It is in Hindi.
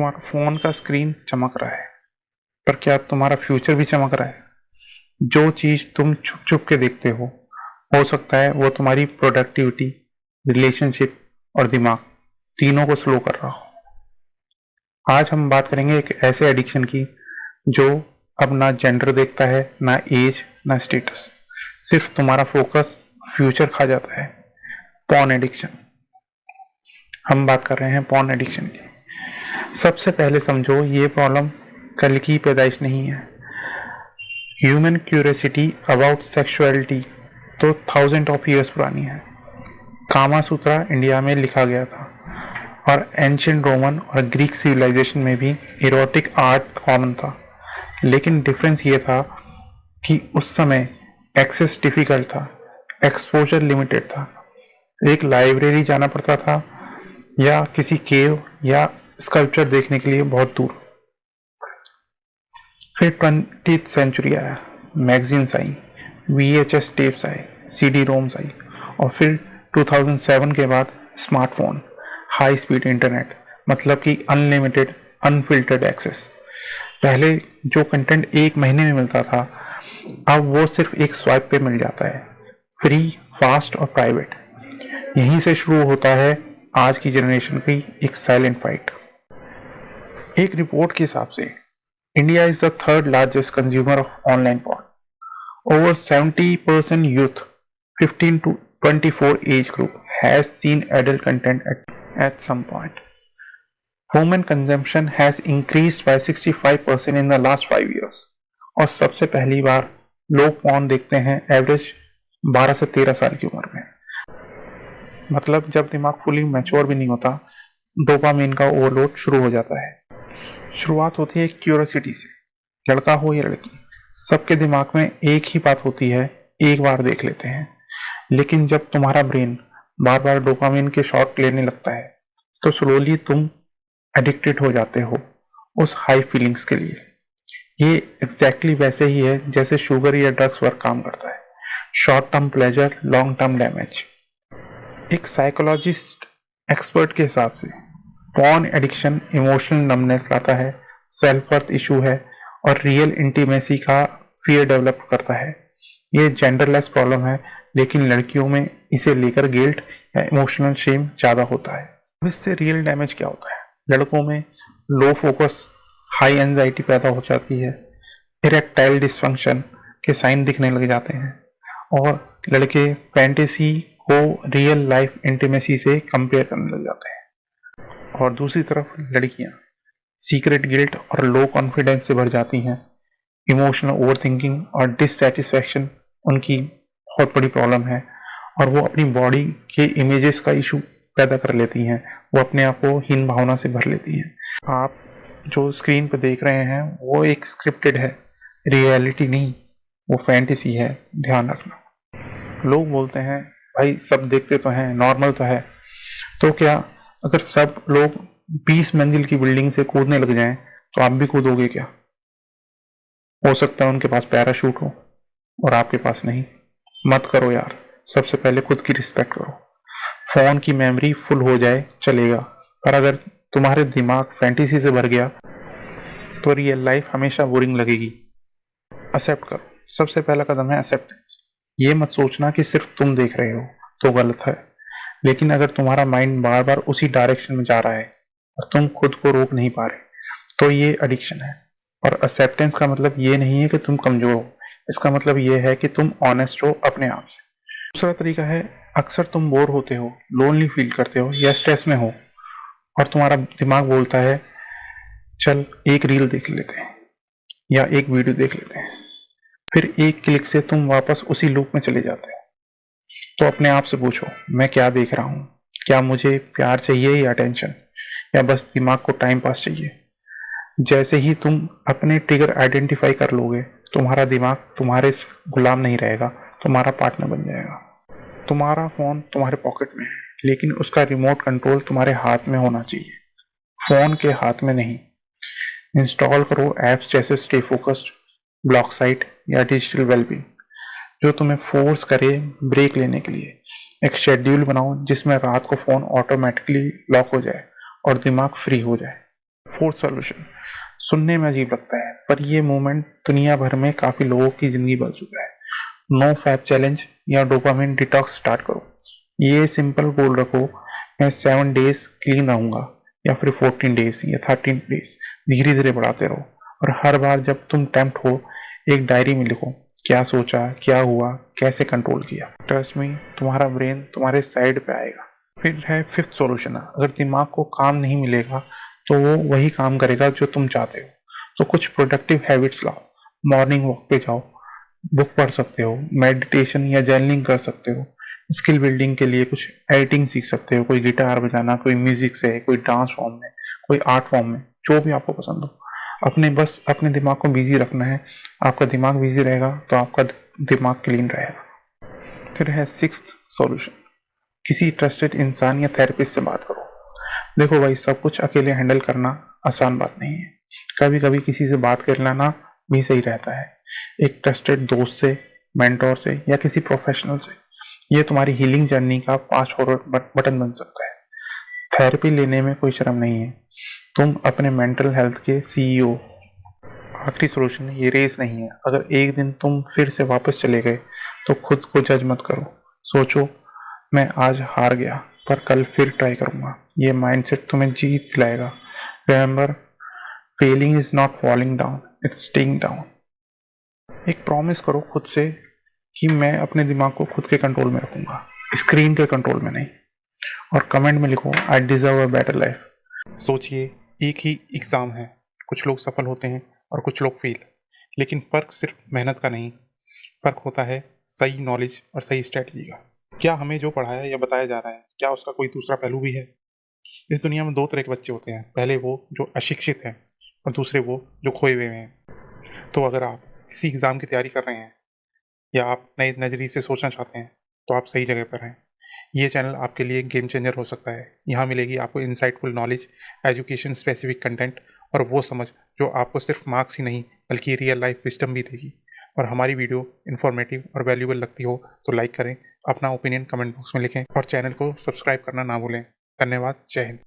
तुम्हारा फोन का स्क्रीन चमक रहा है, पर क्या तुम्हारा फ्यूचर भी चमक रहा है? जो चीज तुम छुप छुप के देखते हो सकता है वो तुम्हारी प्रोडक्टिविटी, रिलेशनशिप और दिमाग तीनों को स्लो कर रहा हो। आज हम बात करेंगे एक ऐसे एडिक्शन की जो अब ना जेंडर देखता है, ना एज, ना स्टेटस, सिर्फ तुम्हारा फोकस, फ्यूचर खा जाता है। Porn addiction. हम बात कर रहे हैं पॉर्न एडिक्शन की। सबसे पहले समझो, ये प्रॉब्लम कल की पैदाइश नहीं है। ह्यूमन क्यूरियोसिटी अबाउट सेक्सुअलिटी तो थाउजेंड ऑफ ईयर्स पुरानी है। कामा सूत्रा इंडिया में लिखा गया था और एंशिएंट रोमन और ग्रीक सिविलाइजेशन में भी इरोटिक आर्ट कॉमन था। लेकिन डिफरेंस ये था कि उस समय एक्सेस डिफिकल्ट था, एक्सपोजर लिमिटेड था। एक लाइब्रेरी जाना पड़ता था या किसी केव या स्कल्पचर देखने के लिए बहुत दूर। फिर 20th सेंचुरी आया, मैगजीन्स आई, VHS टेप्स आए, CD रोम्स आई और फिर 2007 के बाद स्मार्टफोन, हाई स्पीड इंटरनेट, मतलब कि अनलिमिटेड अनफिल्टर्ड एक्सेस। पहले जो कंटेंट एक महीने में मिलता था, अब वो सिर्फ एक स्वाइप पे मिल जाता है, फ्री, फास्ट और प्राइवेट। यहीं से शुरू होता है आज की जनरेशन की एक साइलेंट फाइट। एक रिपोर्ट के हिसाब से India is the third largest consumer of online porn. Over 70% youth 15 to 24 age group has seen adult content at some point. Women consumption has increased by 65% in the last 5 years. और सबसे पहली बार लोग porn देखते हैं एवरेज 12 से 13 साल की उम्र में। मतलब जब दिमाग फुली मैच्योर भी नहीं होता, डोपामिन का ओवरलोड शुरू हो जाता है। शुरुआत होती है क्यूरियोसिटी से। लड़का हो या लड़की, सबके दिमाग में एक ही बात होती है, एक बार देख लेते हैं। लेकिन जब तुम्हारा ब्रेन बार बार डोपामिन के शॉट लेने लगता है तो स्लोली तुम एडिक्टेड हो जाते हो उस हाई फीलिंग्स के लिए। ये एग्जैक्टली वैसे ही है जैसे शुगर या ड्रग्स वर्क काम करता है। Short term pleasure, long term damage. एक साइकोलॉजिस्ट एक्सपर्ट के हिसाब से पॉर्न एडिक्शन इमोशनल नमनेस लाता है, सेल्फ वर्थ इशू है और रियल इंटीमेसी का फियर डेवलप करता है। ये जेंडरलेस प्रॉब्लम है, लेकिन लड़कियों में इसे लेकर गिल्ट या इमोशनल शेम ज़्यादा होता है। अब इससे रियल डैमेज क्या होता है? लड़कों में लो फोकस, हाई एंजाइटी पैदा हो जाती है, इरेक्टाइल डिसफंक्शन के साइन दिखने लग जाते हैं और लड़के फैंटेसी को रियल लाइफ इंटीमेसी से कंपेयर करने लग जाते हैं। और दूसरी तरफ लड़कियां सीक्रेट गिल्ट और लो कॉन्फिडेंस से भर जाती हैं। इमोशनल ओवरथिंकिंग और डिससैटिस्फैक्शन उनकी बहुत बड़ी प्रॉब्लम है और वो अपनी बॉडी के इमेजेस का इशू पैदा कर लेती हैं। वो अपने आप को हीन भावना से भर लेती हैं। आप जो स्क्रीन पर देख रहे हैं वो एक स्क्रिप्टेड है, रियलिटी नहीं, वो फैंटेसी है, ध्यान रखना। लोग बोलते हैं भाई सब देखते तो हैं, नॉर्मल तो है। तो क्या अगर सब लोग 20 मंजिल की बिल्डिंग से कूदने लग जाएं तो आप भी कूदोगे क्या? हो सकता है उनके पास पैराशूट हो और आपके पास नहीं। मत करो यार, सबसे पहले खुद की रिस्पेक्ट करो। फोन की मेमोरी फुल हो जाए चलेगा, पर अगर तुम्हारे दिमाग फैंटेसी से भर गया तो रियल लाइफ हमेशा बोरिंग लगेगी। एक्सेप्ट करो। सबसे पहला कदम है एक्सेप्टेंस। ये मत सोचना कि सिर्फ तुम देख रहे हो तो गलत है, लेकिन अगर तुम्हारा माइंड बार बार उसी डायरेक्शन में जा रहा है और तुम खुद को रोक नहीं पा रहे तो ये एडिक्शन है। और एक्सेप्टेंस का मतलब ये नहीं है कि तुम कमजोर हो, इसका मतलब ये है कि तुम ऑनेस्ट हो अपने आप से। दूसरा तरीका है, अक्सर तुम बोर होते हो, लोनली फील करते हो या स्ट्रेस में हो और तुम्हारा दिमाग बोलता है चल एक रील देख लेते हैं या एक वीडियो देख लेते हैं। फिर एक क्लिक से तुम वापस उसी लूप में चले जाते हो। तो अपने आप से पूछो, मैं क्या देख रहा हूँ? क्या मुझे प्यार चाहिए या अटेंशन, या बस दिमाग को टाइम पास चाहिए? जैसे ही तुम अपने ट्रिगर आइडेंटिफाई कर लोगे, तुम्हारा दिमाग तुम्हारे गुलाम नहीं रहेगा, तुम्हारा पार्टनर बन जाएगा। तुम्हारा फोन तुम्हारे पॉकेट में है, लेकिन उसका रिमोट कंट्रोल तुम्हारे हाथ में होना चाहिए, फोन के हाथ में नहीं। इंस्टॉल करो ऐप्स जैसे स्टे फोकस्ड, ब्लॉक साइट या डिजिटल वेलबींग, जो तुम्हें फोर्स करे ब्रेक लेने के लिए। एक शेड्यूल बनाओ जिसमें रात को फोन ऑटोमेटिकली लॉक हो जाए और दिमाग फ्री हो जाए। फोर्थ सॉल्यूशन, सुनने में अजीब लगता है पर ये मूवमेंट दुनिया भर में काफी लोगों की जिंदगी बदल चुका है। नो फैप चैलेंज या डोपामिन डिटॉक्स स्टार्ट करो। ये सिंपल गोल रखो, मैं 7 डेज क्लीन रहूंगा या फिर 14 डेज या 13 डेज, धीरे धीरे बढ़ाते रहो। और हर बार जब तुम टेम्प्ट हो, एक डायरी में लिखो क्या सोचा, क्या हुआ, कैसे कंट्रोल किया। ट्रस्ट मी, तुम्हारा ब्रेन तुम्हारे साइड पे आएगा। फिर है फिफ्थ सॉल्यूशन, अगर दिमाग को काम नहीं मिलेगा तो वो वही काम करेगा जो तुम चाहते हो। तो कुछ प्रोडक्टिव हैबिट्स लाओ। मॉर्निंग वॉक पे जाओ, बुक पढ़ सकते हो, मेडिटेशन या जर्नलिंग कर सकते हो। स्किल बिल्डिंग के लिए कुछ एडिटिंग सीख सकते हो, कोई गिटार बजाना, कोई म्यूजिक से, कोई डांस फॉर्म में, कोई आर्ट फॉर्म में, जो भी आपको पसंद हो। अपने दिमाग को बिजी रखना है। आपका दिमाग बिजी रहेगा तो आपका दिमाग क्लीन रहेगा। फिर है सिक्स्थ सॉल्यूशन, किसी ट्रस्टेड इंसान या थेरेपिस्ट से बात करो। देखो भाई, सब कुछ अकेले हैंडल करना आसान बात नहीं है। कभी कभी किसी से बात कर लेना भी सही रहता है। एक ट्रस्टेड दोस्त से, मेंटोर से या किसी प्रोफेशनल से, ये तुम्हारी हीलिंग जर्नी का फास्ट फॉरवर्ड बटन बन सकता है। थेरेपी लेने में कोई शर्म नहीं है, तुम अपने मेंटल हेल्थ के सीईओ। आखिरी सॉल्यूशन, ये रेस नहीं है। अगर एक दिन तुम फिर से वापस चले गए तो खुद को जज मत करो। सोचो, मैं आज हार गया पर कल फिर ट्राई करूंगा। ये माइंडसेट तुम्हें जीत दिलाएगा। Remember, failing is not falling down, it's staying down. एक प्रॉमिस करो खुद से कि मैं अपने दिमाग को खुद के कंट्रोल में रखूंगा, स्क्रीन के कंट्रोल में नहीं। और कमेंट में लिखो, I deserve a better life. सोचिए, एक ही एग्ज़ाम है, कुछ लोग सफल होते हैं और कुछ लोग फेल, लेकिन फ़र्क सिर्फ मेहनत का नहीं, फ़र्क होता है सही नॉलेज और सही स्ट्रेटजी का। क्या हमें जो पढ़ाया या बताया जा रहा है, क्या उसका कोई दूसरा पहलू भी है? इस दुनिया में 2 तरह के बच्चे होते हैं, पहले वो जो अशिक्षित हैं और दूसरे वो जो खोए हुए हैं। तो अगर आप किसी एग्ज़ाम की तैयारी कर रहे हैं या आप नए नज़रिए से सोचना चाहते हैं, तो आप सही जगह पर हैं। ये चैनल आपके लिए एक गेम चेंजर हो सकता है। यहाँ मिलेगी आपको insightful knowledge, education specific content और वो समझ जो आपको सिर्फ मार्क्स ही नहीं बल्कि रियल लाइफ विजडम भी देगी। और हमारी वीडियो इन्फॉर्मेटिव और वैल्यूएबल लगती हो तो लाइक करें, अपना ओपिनियन कमेंट बॉक्स में लिखें और चैनल को सब्सक्राइब करना ना भूलें। धन्यवाद। जय हिंद।